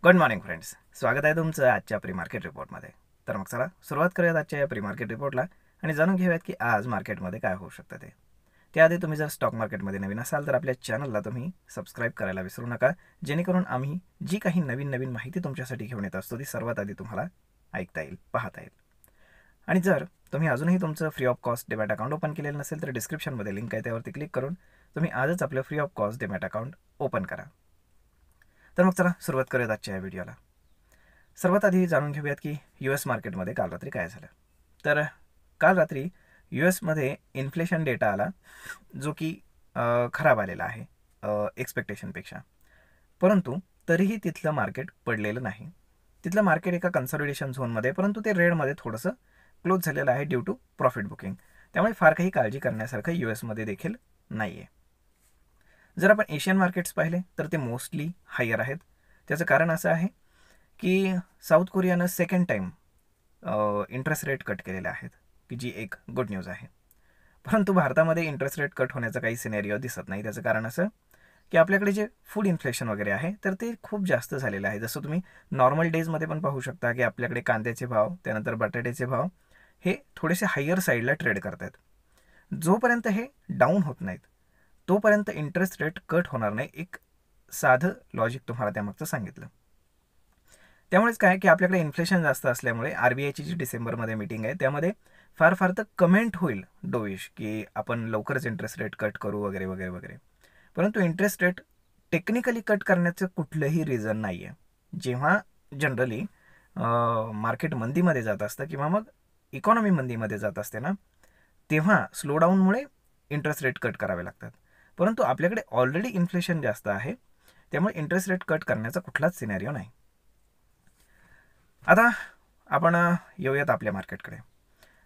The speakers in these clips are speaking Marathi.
गुड मॉर्निंग फ्रेंड्स, स्वागत आहे तुमचं आजच्या प्री मार्केट रिपोर्टमध्ये. तर मग चला सुरुवात करूयात आजच्या या प्री मार्केट रिपोर्टला आणि जाणून घेऊयात की आज मार्केटमध्ये काय होऊ शकतं ते. त्याआधी तुम्ही जर स्टॉक मार्केटमध्ये नवीन असाल तर आपल्या चॅनलला तुम्ही सबस्क्राईब करायला विसरू नका, जेणेकरून आम्ही जी काही नवीन नवीन माहिती तुमच्यासाठी घेऊन येत असतो ती सर्वात आधी तुम्हाला ऐकता येईल, पाहता येईल. आणि जर तुम्ही अजूनही तुमचं free of cost demat account open केलेलं नसेल तर डिस्क्रिप्शनमध्ये लिंक आहे, त्यावरती क्लिक करून तुम्ही आजच आपलं free of cost demat account open करा. तर मग चला सुरुवात करूयात आजच्या या व्हिडिओला. सर्वात आधी जाणून घेऊयात की US मार्केटमध्ये काल रात्री काय झालं. तर काल रात्री US मध्ये इन्फ्लेशन डेटा आला, जो की खराब आलेला आहे एक्सपेक्टेशनपेक्षा. परंतु तरीही तिथलं मार्केट पडलेलं नाही. तिथलं मार्केट एका कन्सॉलिडेशन झोनमध्ये, परंतु ते रेडमध्ये थोडंसं क्लोज झालेलं आहे ड्यू टू प्रॉफिट बुकिंग. त्यामुळे फार काही काळजी करण्यासारखं US मध्ये देखील नाही आहे. जर आपण एशियन मार्केट्स पाहिले तर ते मोस्टली हायर आहेत. त्याचं कारण असं आहे की साऊथ कोरियानं second time interest rate cut केलेले आहेत, की जी एक गुड न्यूज आहे. परंतु भारतामध्ये इंटरेस्ट रेट कट होण्याचा काही सिनेरिओ दिसत नाही. त्याचं कारण असं की आपल्याकडे जे फूड इन्फ्लेशन वगैरे आहे तर ते खूप जास्त झालेलं आहे. जसं तुम्ही नॉर्मल डेजमध्ये पण पाहू शकता की आपल्याकडे कांद्याचे भाव, त्यानंतर बटाट्याचे भाव हे थोडेसे हायर साईडला ट्रेड करत आहेत. जोपर्यंत हे डाऊन होत नाहीत तोपर्यंत इंटरेस्ट रेट कट होणार नाही. एक साधं लॉजिक तुम्हाला त्यामागचं सांगितलं. त्यामुळेच काय की आपल्याकडे इन्फ्लेशन जास्त असल्यामुळे RBIची जी डिसेंबरमध्ये मीटिंग आहे त्यामध्ये फार फार तर कमेंट होईल डोविश की आपण लवकरच इंटरेस्ट रेट कट करू वगैरे वगैरे वगैरे. परंतु इंटरेस्ट रेट टेक्निकली कट करण्याचं कुठलंही रिझन नाही आहे. जेव्हा जनरली मार्केट मंदीमध्ये जात असतं किंवा मग इकॉनॉमी मंदीमध्ये जात असते ना, तेव्हा स्लोडाऊनमुळे इंटरेस्ट रेट कट करावे लागतात. परंतु आपल्याकडे ऑलरेडी इन्फ्लेशन जास्त आहे, त्यामुळे इंटरेस्ट रेट कट करण्याचा कुठलाच सिनेरिओ नाही. आता आपण येऊयात आपल्या मार्केटकडे.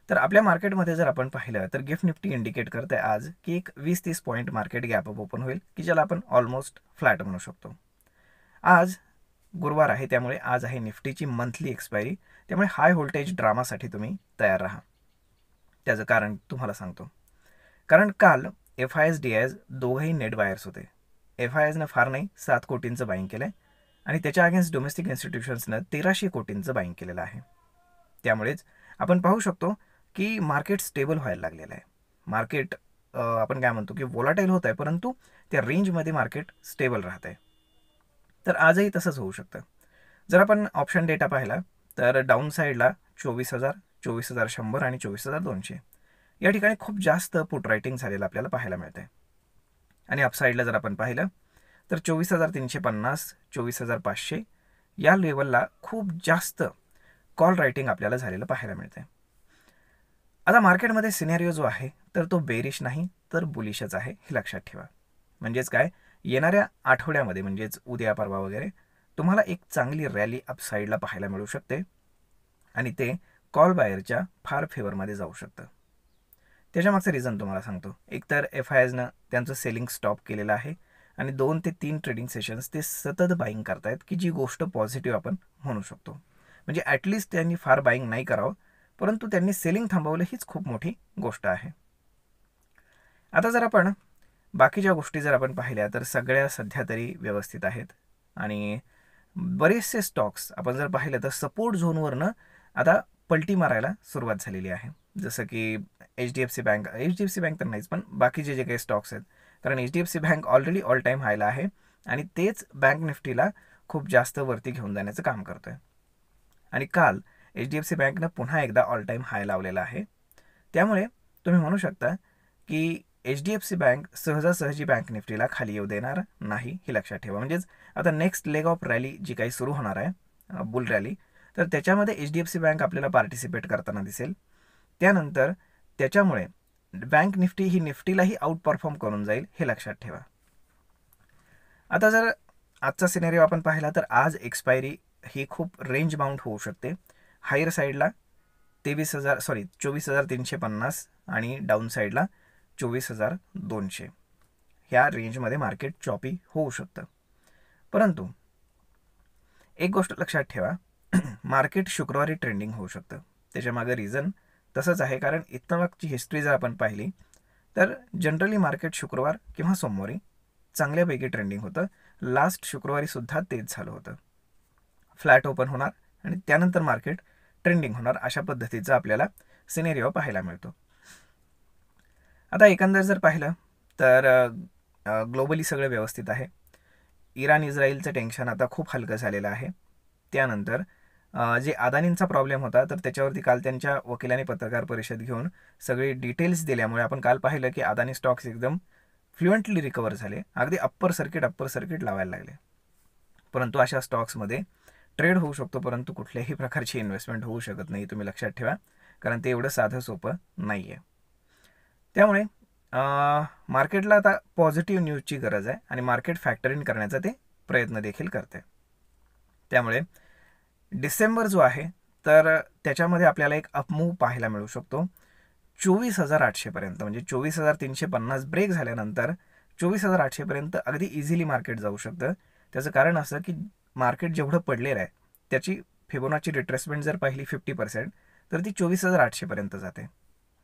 तर आपल्या मार्केटमध्ये जर आपण पाहिलं तर गिफ्ट निफ्टी इंडिकेट करते आज की एक 20-30 point market gap up open होईल, की ज्याला आपण ऑलमोस्ट फ्लॅट म्हणू शकतो. आज गुरुवार आहे, त्यामुळे आज आहे निफ्टीची मंथली एक्सपायरी. त्यामुळे हाय व्होल्टेज ड्रामासाठी तुम्ही तयार राहा. त्याचं कारण तुम्हाला सांगतो. कारण काल FIS DIS दोघंही नेट बायर्स होते. FISनं फार नाही 7 कोटींचं बाईंग केलं आहे आणि त्याच्या अगेन्स्ट डोमेस्टिक इन्स्टिट्यूशन्सनं 1300 कोटींचं बाईंग केलेलं आहे. त्यामुळेच आपण पाहू शकतो की मार्केट स्टेबल व्हायला लागलेलं आहे. मार्केट आपण काय म्हणतो की वोलाटाईल होत आहे, परंतु त्या रेंजमध्ये मार्केट स्टेबल राहत आहे. तर आजही तसंच होऊ शकतं. जर आपण ऑप्शन डेटा पाहिला तर डाऊन साईडला 24,000, 24,100 आणि 24,200 या ठिकाणी खूप जास्त पुट रायटिंग झालेलं आपल्याला पाहायला मिळतं आहे. आणि अपसाईडला जर आपण पाहिलं तर 24,350, 24,500 या लेवलला खूप जास्त कॉल रायटिंग आपल्याला झालेलं पाहायला मिळतं आहे. आता मार्केटमध्ये सिनेरिओ जो आहे तर तो बेरिश नाही तर बुलिशच आहे, हे लक्षात ठेवा. म्हणजेच काय, येणाऱ्या आठवड्यामध्ये म्हणजेच उद्या परवा वगैरे तुम्हाला एक चांगली रॅली अपसाईडला पाहायला मिळू शकते आणि ते कॉल बायरच्या फार फेवरमध्ये जाऊ शकतं. त्याच्यामागचं रिझन तुम्हाला सांगतो. एकतर FISनं त्यांचं सेलिंग स्टॉप केलेलं आहे आणि 2 ते 3 ट्रेडिंग सेशन्स ते सतत बाईंग करतायत, की जी गोष्ट पॉझिटिव्ह आपण म्हणू शकतो. म्हणजे ॲटलिस्ट त्यांनी फार बाईंग नाही करावं, परंतु त्यांनी सेलिंग थांबवलं हीच खूप मोठी गोष्ट आहे. आता जर आपण बाकीच्या गोष्टी जर आपण पाहिल्या तर सगळ्या सध्या तरी व्यवस्थित आहेत आणि बरेचसे स्टॉक्स आपण जर पाहिलं तर सपोर्ट झोनवरनं आता पलटी मारायला सुरुवात झालेली आहे. जसं की HDFC बँक तर नाहीच, पण बाकीचे जे काही स्टॉक्स आहेत. कारण HDFC bank already all time हायला आहे आणि तेच बँक निफ्टीला खूप जास्त वरती घेऊन जाण्याचं काम करतो आहे. आणि काल HDFC बँकनं पुन्हा एकदा ऑल टाईम हाय लावलेला आहे. त्यामुळे तुम्ही म्हणू शकता की HDFC बँक सहजासहजी बँक निफ्टीला खाली येऊ देणार नाही, हे लक्षात ठेवा. म्हणजेच आता नेक्स्ट लेग ऑफ रॅली जी काही सुरू होणार आहे बुल रॅली, तर त्याच्यामध्ये HDFC बँक आपल्याला पार्टिसिपेट करताना दिसेल. त्यानंतर त्याच्यामुळे बँक निफ्टी ही निफ्टीलाही आउट परफॉर्म करून जाईल, हे लक्षात ठेवा. आता जर आजचा सिनेरिओ आपण पाहिला तर आज एक्सपायरी ही खूप रेंज बाउंड होऊ शकते. हायर साईडला 24,350 आणि डाऊन साईडला 24,200 ह्या रेंजमध्ये मार्केट चॉपी होऊ शकतं. परंतु एक गोष्ट लक्षात ठेवा, मार्केट शुक्रवारी ट्रेंडिंग होऊ शकतं. त्याच्यामागे रिझन तसंच आहे, कारण इथमागची हिस्ट्री जर आपण पाहिली तर जनरली मार्केट शुक्रवार किंवा सोमवारी चांगल्यापैकी ट्रेंडिंग होतं. लास्ट शुक्रवारी सुद्धा तेच झालं होतं. फ्लॅट ओपन होणार आणि त्यानंतर मार्केट ट्रेंडिंग होणार, अशा पद्धतीचा आपल्याला सिनेरिओ पाहायला मिळतो. आता एकंदर जर पाहिलं तर ग्लोबली सगळं व्यवस्थित आहे. इराण इस्रायलचं टेन्शन आता खूप हलकं झालेलं आहे. त्यानंतर जे अदानींचा प्रॉब्लेम होता तर त्याच्यावरती काल त्यांच्या वकिलांनी पत्रकार परिषद घेऊन सगळे डिटेल्स दिल्यामुळे आपण काल पाहिलं की अदानी स्टॉक्स एकदम फ्लुएंटली रिकवर झाले, अगदी अप्पर सर्किट लावायला लागले. परंतु अशा स्टॉक्समध्ये ट्रेड होऊ शकतो, परंतु कुठल्याही प्रकारची इन्व्हेस्टमेंट होऊ शकत नाही, तुम्ही लक्षात ठेवा, कारण ते एवढं साधं सोपं नाही आहे. त्यामुळे मार्केटला आता पॉझिटिव्ह न्यूजची गरज आहे आणि मार्केट फॅक्टर इन करण्याचा ते प्रयत्न देखील करते. त्यामुळे डिसेंबर जो आहे तर त्याच्यामध्ये आपल्याला एक अपमूव्ह पाहायला मिळू शकतो 24,800पर्यंत, म्हणजे 24,350 ब्रेक झाल्यानंतर 24,800पर्यंत अगदी इझिली मार्केट जाऊ शकतं. त्याचं कारण असं की मार्केट जेवढं पडलेलं आहे त्याची फिबोनाची रिट्रेसमेंट जर पाहिली 50% तर ती 24,800पर्यंत जाते.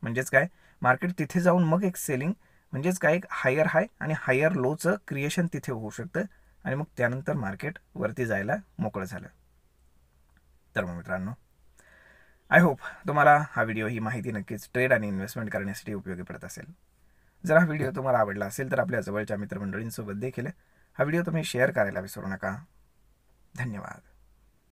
म्हणजेच काय, मार्केट तिथे जाऊन मग एक सेलिंग, म्हणजेच काय, एक हायर हाय आणि हायर लोचं क्रिएशन तिथे होऊ शकतं आणि मग त्यानंतर मार्केट वरती जायला मोकळं झालं. तर मग मित्रांनो, आय होप तुम्हाला हा व्हिडिओ, ही माहिती नक्कीच ट्रेड आणि इन्व्हेस्टमेंट करण्यासाठी उपयोगी पडत असेल. जर हा व्हिडिओ तुम्हाला आवडला असेल तर आपल्या जवळच्या मित्रमंडळींसोबत देखील हा व्हिडिओ तुम्ही शेअर करायला विसरू नका. धन्यवाद.